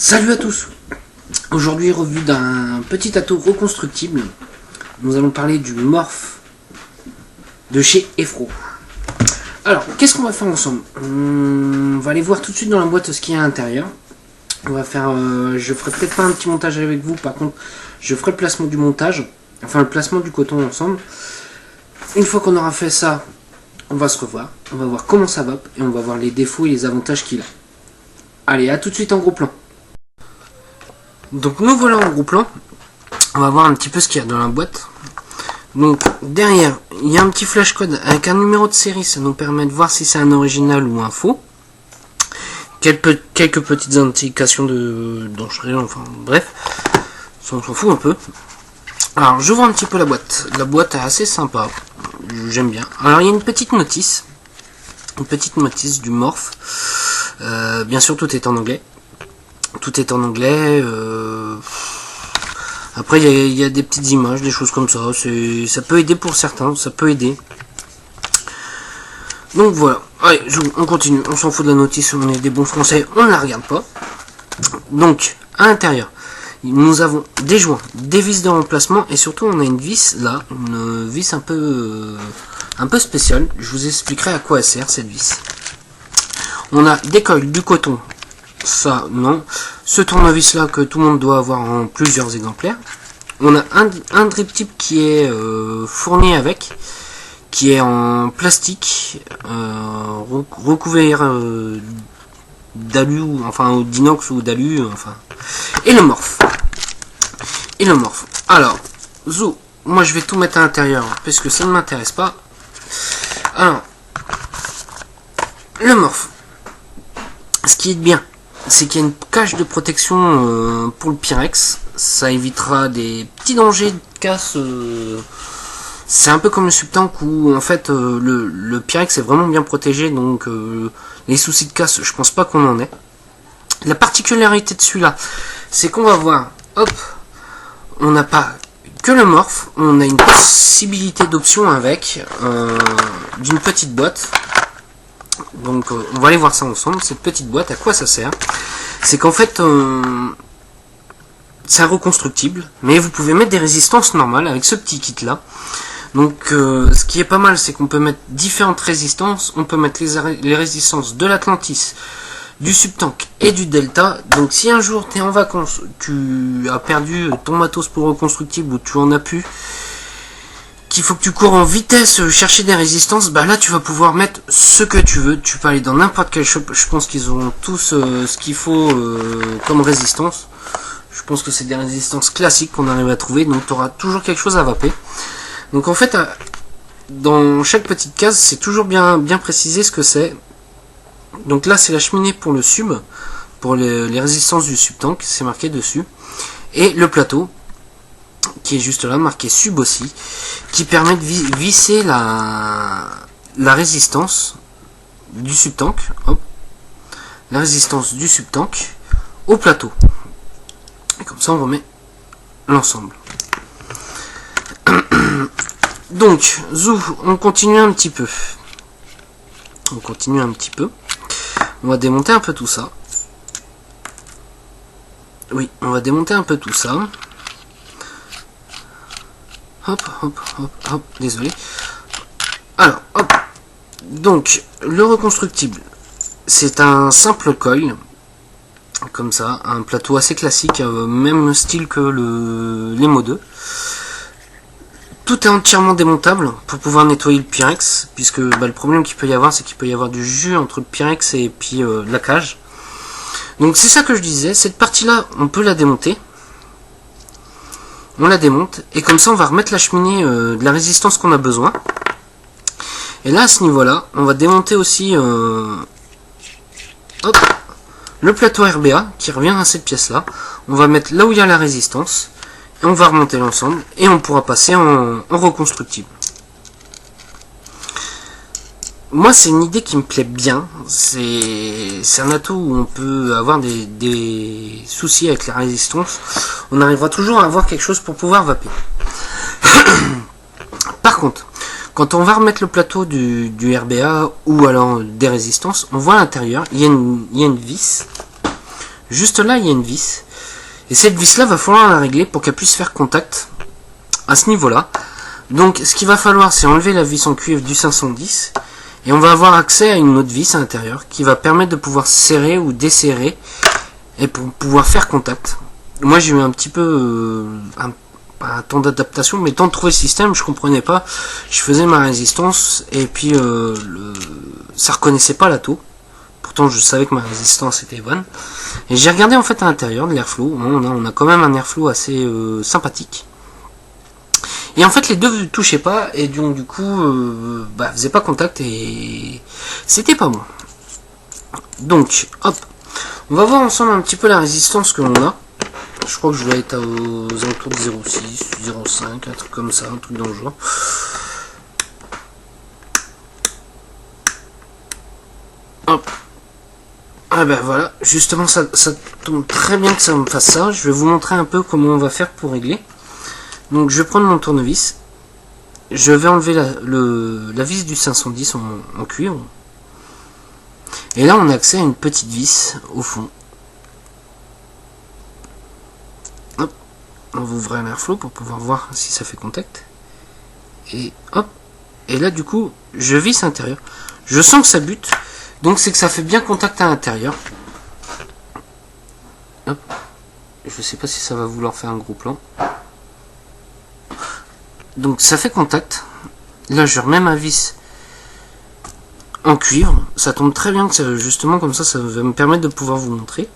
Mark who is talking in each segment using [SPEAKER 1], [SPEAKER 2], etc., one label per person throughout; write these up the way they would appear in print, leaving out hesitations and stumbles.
[SPEAKER 1] Salut à tous. Aujourd'hui, revue d'un petit atout reconstructible. Nous allons parler du Morph de chez Effro. Alors, qu'est-ce qu'on va faire ensemble? On va aller voir tout de suite dans la boîte ce qu'il y a à l'intérieur. On va faire, je ferai peut-être pas un petit montage avec vous, par contre, je ferai le placement du montage, enfin le placement du coton ensemble. Une fois qu'on aura fait ça, on va se revoir, on va voir comment ça va et on va voir les défauts et les avantages qu'il a. Allez, à tout de suite en gros plan. Donc nous voilà en gros plan. On va voir un petit peu ce qu'il y a dans la boîte. Donc derrière, il y a un petit flash code avec un numéro de série. Ça nous permet de voir si c'est un original ou un faux. Quelques petites indications de dangereux, enfin bref. On s'en fout un peu. Alors j'ouvre un petit peu la boîte. La boîte est assez sympa. J'aime bien. Alors il y a une petite notice. Une petite notice du Morph. Bien sûr tout est en anglais. Tout est en anglais. Après, il y a des petites images, des choses comme ça. Ça peut aider pour certains, ça peut aider. Donc voilà. Allez, on continue. On s'en fout de la notice, on est des bons français, on ne la regarde pas. Donc, à l'intérieur, nous avons des joints, des vis de remplacement et surtout, on a une vis là, une vis un peu spéciale. Je vous expliquerai à quoi elle sert cette vis. On a des coils, du coton. Ça, non. Ce tournevis là que tout le monde doit avoir en plusieurs exemplaires. On a un drip tip qui est fourni avec, qui est en plastique, recouvert d'alu, enfin d'inox ou d'alu, enfin. Et le Morph. Alors, Zou, moi je vais tout mettre à l'intérieur, parce que ça ne m'intéresse pas. Alors, le Morph. Ce qui est bien, c'est qu'il y a une cage de protection pour le Pyrex. Ça évitera des petits dangers de casse. C'est un peu comme le Subtank où en fait le Pyrex est vraiment bien protégé. Donc les soucis de casse, je pense pas qu'on en ait. La particularité de celui-là, c'est qu'on va voir, hop, on n'a pas que le Morph. On a une possibilité d'option avec d'une petite boîte. Donc on va aller voir ça ensemble. Cette petite boîte, à quoi ça sert? C'est qu'en fait c'est un reconstructible, mais vous pouvez mettre des résistances normales avec ce petit kit là. Donc ce qui est pas mal, c'est qu'on peut mettre différentes résistances. On peut mettre les résistances de l'Atlantis, du Subtank et du Delta. Donc si un jour tu es en vacances, tu as perdu ton matos pour reconstructible ou tu en as plus, qu'il faut que tu cours en vitesse chercher des résistances, bah là tu vas pouvoir mettre ce que tu veux. Tu peux aller dans n'importe quel shop, je pense qu'ils auront tous ce qu'il faut comme résistance. Je pense que c'est des résistances classiques qu'on arrive à trouver, donc tu auras toujours quelque chose à vaper. Donc en fait, dans chaque petite case, c'est toujours bien précisé ce que c'est. Donc là c'est la cheminée pour le sub, pour les résistances du Subtank, c'est marqué dessus. Et le plateau, qui est juste là, marqué sub aussi, qui permet de visser la résistance du Subtank, hop, la résistance du Subtank au plateau. Et comme ça on remet l'ensemble. Donc, Zou, on continue un petit peu. On va démonter un peu tout ça. Oui, on va démonter un peu tout ça. Hop, désolé. Alors, hop. Donc, le reconstructible, c'est un simple coil, comme ça, un plateau assez classique, même style que l'Emo 2. Tout est entièrement démontable pour pouvoir nettoyer le Pyrex, puisque le problème qu'il peut y avoir, c'est qu'il peut y avoir du jus entre le Pyrex et puis la cage. Donc c'est ça que je disais, cette partie-là, on peut la démonter. On la démonte, et comme ça on va remettre la cheminée de la résistance qu'on a besoin. Et là à ce niveau-là, on va démonter aussi hop, le plateau RBA qui revient à cette pièce-là. On va mettre là où il y a la résistance, et on va remonter l'ensemble, et on pourra passer en reconstructible. Moi c'est une idée qui me plaît bien, c'est un atout où on peut avoir des soucis avec la résistance, on arrivera toujours à avoir quelque chose pour pouvoir vaper. Par contre, quand on va remettre le plateau du RBA ou alors des résistances, on voit à l'intérieur, il y a une vis juste là il y a une vis. Et cette vis là va falloir la régler pour qu'elle puisse faire contact à ce niveau là. Donc ce qu'il va falloir c'est enlever la vis en cuivre du 510 et on va avoir accès à une autre vis à l'intérieur qui va permettre de pouvoir serrer ou desserrer et pour pouvoir faire contact. Moi j'ai eu un petit peu un temps d'adaptation, mais le temps de trouver le système je comprenais pas. Je faisais ma résistance et puis ça reconnaissait pas la taux. Pourtant je savais que ma résistance était bonne. Et j'ai regardé en fait à l'intérieur de l'airflow. On a quand même un airflow assez sympathique. Et en fait les deux ne touchaient pas et donc du coup faisaient pas contact et c'était pas bon. Donc hop, on va voir ensemble un petit peu la résistance que l'on a. Je crois que je vais être aux alentours de 0,6, 0,5, un truc comme ça, un truc dans le genre. Hop. Ah ben voilà, justement ça tombe très bien que ça me fasse ça. Je vais vous montrer un peu comment on va faire pour régler. Donc je vais prendre mon tournevis. Je vais enlever la vis du 510 en cuivre. Et là on a accès à une petite vis au fond. Hop. On va ouvrir l'airflow pour pouvoir voir si ça fait contact. Et hop. Et là du coup je visse à l'intérieur. Je sens que ça bute. Donc c'est que ça fait bien contact à l'intérieur. Hop. Je sais pas si ça va vouloir faire un gros plan. Donc ça fait contact. Là je remets ma vis en cuivre. Ça tombe très bien que ça, justement comme ça va me permettre de pouvoir vous montrer.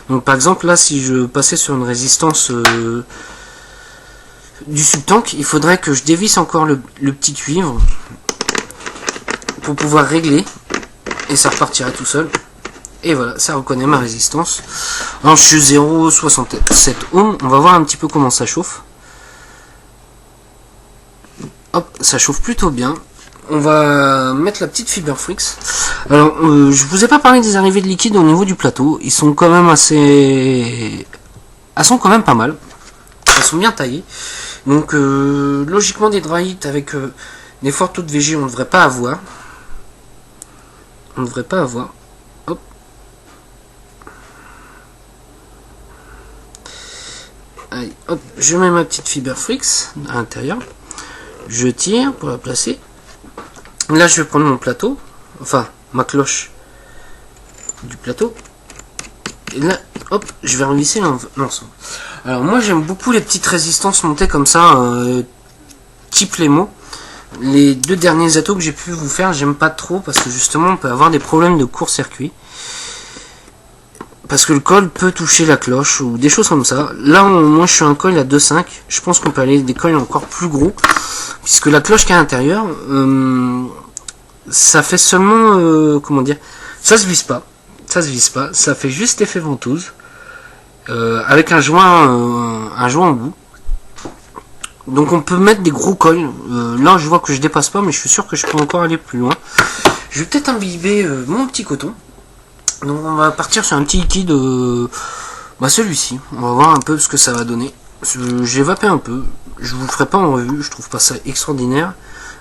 [SPEAKER 1] Donc par exemple là si je passais sur une résistance du subtank, il faudrait que je dévisse encore le petit cuivre pour pouvoir régler et ça repartirait tout seul. Et voilà, ça reconnaît ma résistance. Alors je suis 0,67 ohms. On va voir un petit peu comment ça chauffe. Hop, ça chauffe plutôt bien. On va mettre la petite Fiberfrix. Alors, je vous ai pas parlé des arrivées de liquide au niveau du plateau. Ils sont quand même assez... Elles sont quand même pas mal. Elles sont bien taillées. Donc, logiquement, des dry hit avec des forts taux de VG, on ne devrait pas avoir. On ne devrait pas avoir. Hop. Allez, hop. Je mets ma petite Fiberfrix à l'intérieur. Je tire pour la placer. Là, je vais prendre mon plateau. Enfin, ma cloche du plateau. Et là, hop, je vais revisser l'ensemble. Alors, moi, j'aime beaucoup les petites résistances montées comme ça, type Lemo. Les deux derniers atos que j'ai pu vous faire, j'aime pas trop parce que justement, on peut avoir des problèmes de court-circuit. Parce que le coil peut toucher la cloche ou des choses comme ça. Là, moi, je suis un coil à 2,5. Je pense qu'on peut aller des coils encore plus gros. Puisque la cloche qui est à l'intérieur, ça fait seulement... comment dire, ça se visse pas. Ça se visse pas. Ça fait juste effet ventouse. Avec un joint en bout. Donc on peut mettre des gros coils. Là, je vois que je dépasse pas, mais je suis sûr que je peux encore aller plus loin. Je vais peut-être imbiber mon petit coton. Donc on va partir sur un petit liquide, celui-ci. On va voir un peu ce que ça va donner. J'ai vapé un peu. Je vous le ferai pas en revue. Je trouve pas ça extraordinaire,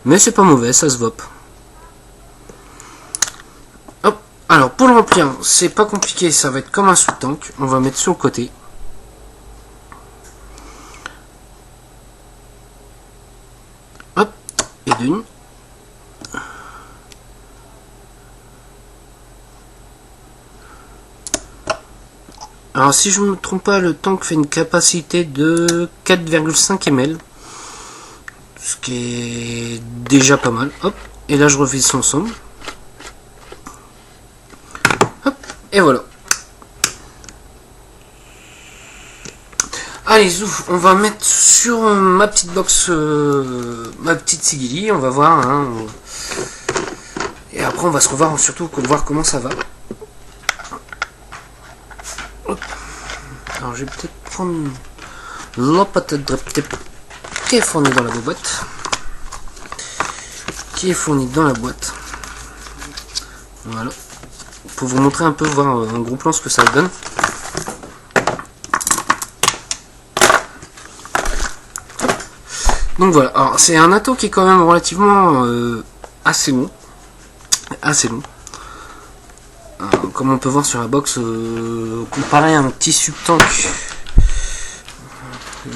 [SPEAKER 1] mais c'est pas mauvais, ça se vape. Hop. Alors pour le remplir, c'est pas compliqué. Ça va être comme un sous-tank. On va mettre sur le côté. Hop. Et d'une. Alors si je ne me trompe pas, le tank fait une capacité de 4,5 ml. Ce qui est déjà pas mal. Hop. Et là je revisse l'ensemble. Hop. Et voilà. Allez zouf, on va mettre sur ma petite box, ma petite Sigili, on va voir. Hein, et après on va se revoir surtout pour voir comment ça va. Hop. Alors je vais peut-être prendre la patate de qui est fournie dans la boîte. Voilà. Pour vous montrer un peu, voir un gros plan ce que ça donne. Donc voilà, alors c'est un ato qui est quand même relativement assez long. comme on peut voir sur la box, comparé à un petit Subtank,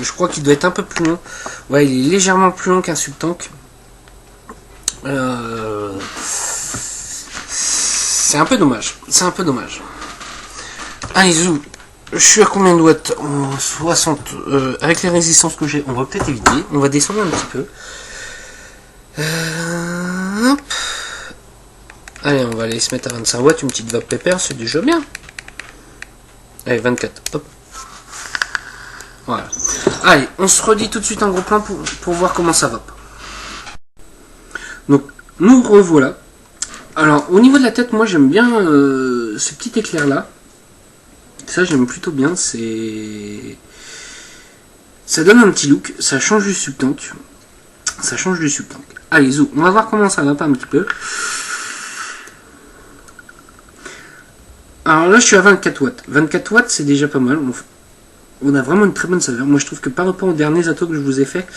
[SPEAKER 1] je crois qu'il doit être un peu plus long. Ouais, il est légèrement plus long qu'un Subtank. C'est un peu dommage. C'est un peu dommage. Allez, Zou. Je suis à combien de watts? 60. Avec les résistances que j'ai, on va peut-être éviter. On va descendre un petit peu. Hop. Allez, on va aller se mettre à 25 watts. Une petite vape pépère, c'est déjà bien. Allez, 24. Hop. Voilà. Allez, on se redit tout de suite un gros plan pour voir comment ça va. Donc, nous revoilà. Alors, au niveau de la tête, moi j'aime bien ce petit éclair là. Ça, j'aime plutôt bien. Ça donne un petit look. Ça change du Subtank. Ça change du Subtank. Allez, Zou, on va voir comment ça va pas un petit peu. Alors là, je suis à 24 watts. 24 watts, c'est déjà pas mal. On a vraiment une très bonne saveur. Moi, je trouve que par rapport aux derniers atos que je vous ai fait,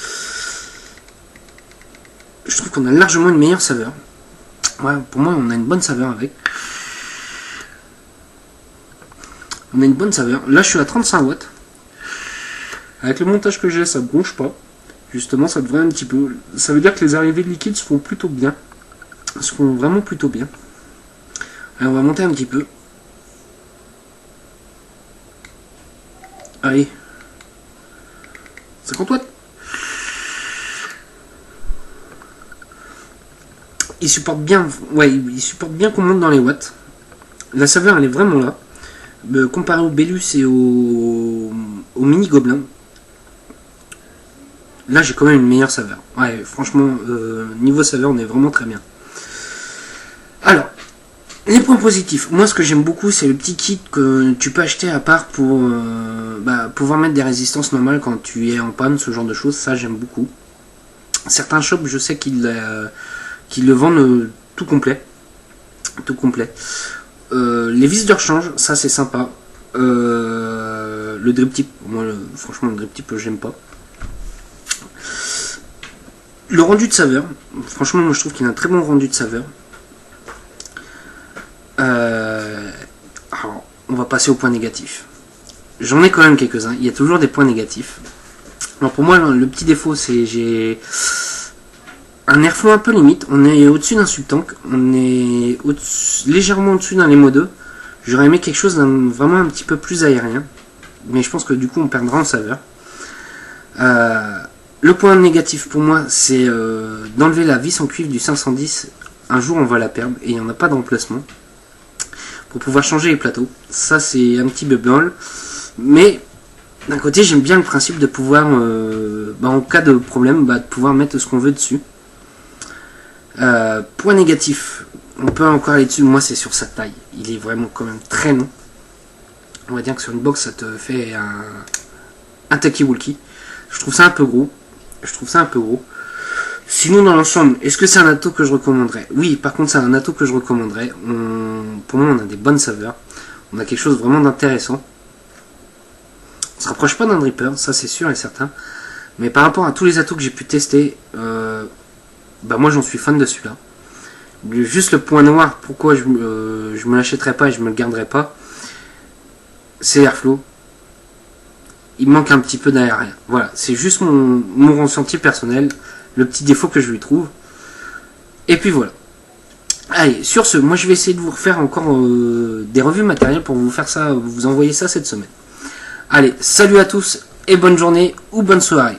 [SPEAKER 1] je trouve qu'on a largement une meilleure saveur. Ouais, pour moi, on a une bonne saveur avec. On a une bonne saveur. Là, je suis à 35 watts. Avec le montage que j'ai, ça ne bronche pas. Justement, ça devrait un petit peu. Ça veut dire que les arrivées de liquide se font plutôt bien. Se font vraiment plutôt bien. Allez, on va monter un petit peu. Allez. 50 watts. Il supporte bien, ouais, il supporte bien qu'on monte dans les watts. La saveur, elle est vraiment là. Comparé au Bellus et au Mini Gobelin, là j'ai quand même une meilleure saveur. Ouais, franchement, niveau saveur, on est vraiment très bien. Alors, les points positifs. Moi, ce que j'aime beaucoup, c'est le petit kit que tu peux acheter à part pour pouvoir mettre des résistances normales quand tu es en panne, ce genre de choses. Ça, j'aime beaucoup. Certains shops, je sais qu'ils le vendent tout complet. Tout complet. Les vis de rechange, ça c'est sympa. Le drip tip, moi franchement le drip tip j'aime pas. Le rendu de saveur, franchement moi je trouve qu'il a un très bon rendu de saveur. Alors, on va passer aux points négatifs. J'en ai quand même quelques-uns, il y a toujours des points négatifs. Alors pour moi le petit défaut c'est j'ai un airflow un peu limite, on est au-dessus d'un Subtank, on est légèrement au-dessus d'un Lemo 2. J'aurais aimé quelque chose vraiment un petit peu plus aérien, mais je pense que du coup on perdra en saveur. Le point négatif pour moi, c'est d'enlever la vis en cuivre du 510. Un jour on va la perdre et il n'y en a pas de remplacement pour pouvoir changer les plateaux. Ça c'est un petit bémol, mais d'un côté j'aime bien le principe de pouvoir, en cas de problème, de pouvoir mettre ce qu'on veut dessus. Point négatif, on peut encore aller dessus, moi c'est sur sa taille, il est vraiment quand même très long. On va dire que sur une box ça te fait un talkie-walkie. Je trouve ça un peu gros. Sinon dans l'ensemble, est-ce que c'est un ato que je recommanderais? Oui, par contre c'est un ato que je recommanderais. Pour moi on a des bonnes saveurs. On a quelque chose vraiment d'intéressant. On se rapproche pas d'un dripper, ça c'est sûr et certain. Mais par rapport à tous les atos que j'ai pu tester, moi j'en suis fan de celui-là. Juste le point noir, pourquoi je me l'achèterais pas et je me le garderais pas, c'est Airflow. Il manque un petit peu d'aérien. Voilà, c'est juste mon ressenti personnel, le petit défaut que je lui trouve. Et puis voilà. Allez, sur ce, moi je vais essayer de vous refaire encore des revues matérielles pour vous faire ça, vous envoyer ça cette semaine. Allez, salut à tous et bonne journée ou bonne soirée.